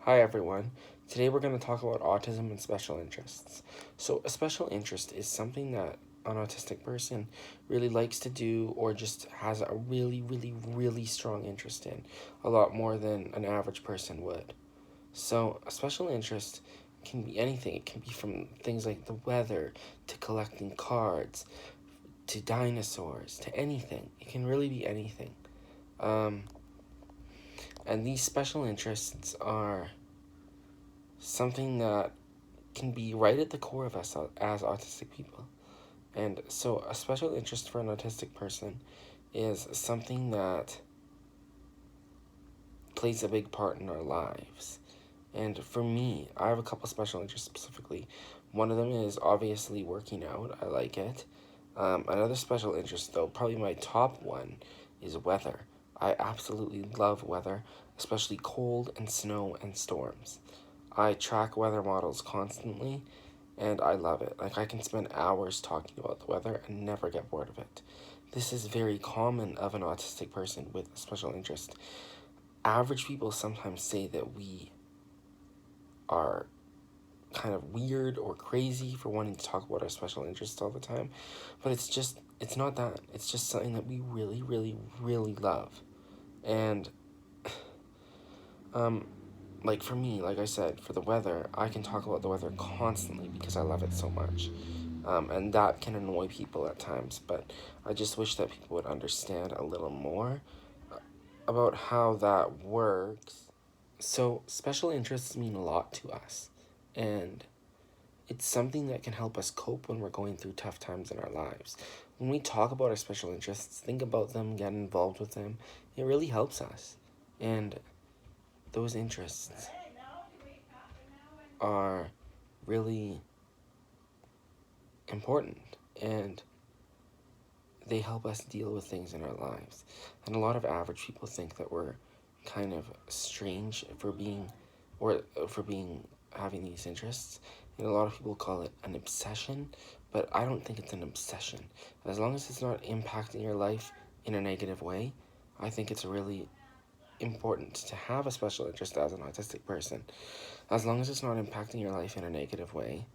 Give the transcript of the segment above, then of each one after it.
Hi everyone. Today we're going to talk about autism and special interests. So a special interest is something that an autistic person really likes to do or just has a really strong interest in, a lot more than an average person would. So a special interest can be anything. It can be from things like the weather to collecting cards to dinosaurs to anything. It can really be anything. Um, and these special interests are something that can be right at the core of us as autistic people. And so, a special interest for an autistic person is something that plays a big part in our lives. And for me, I have a couple special interests specifically. One of them is obviously working out, I like it. Another special interest, though, probably my top one, is weather. I absolutely love weather, especially cold and snow and storms. I track weather models constantly, and I love it. Like, I can spend hours talking about the weather and never get bored of it. This is very common of an autistic person with a special interest. Average people sometimes say that we are kind of weird or crazy for wanting to talk about our special interests all the time, but it's not that. It's just something that we really love. And, um, like for me, like I said, for the weather, I can talk about the weather constantly because I love it so much. And that can annoy people at times, but I just wish that people would understand a little more about how that works. So, special interests mean a lot to us, and it's something that can help us cope when we're going through tough times in our lives. When we talk about our special interests, think about them, get involved with them, it really helps us. And those interests are really important, and they help us deal with things in our lives. And a lot of average people think that we're kind of strange for being, or for being, having these interests. And a lot of people call it an obsession, but I don't think it's an obsession. As long as it's not impacting your life in a negative way, I think it's really important to have a special interest as an autistic person. As long as it's not impacting your life in a negative way,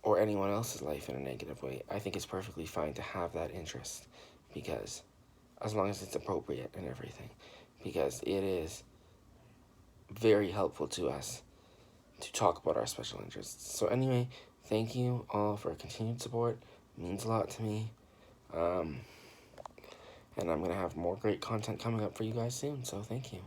or anyone else's life in a negative way, I think it's perfectly fine to have that interest, because as long as it's appropriate and everything, because it is very helpful to us to talk about our special interests. So anyway, thank you all for continued support. It means a lot to me. And I'm going to have more great content coming up for you guys soon, so thank you.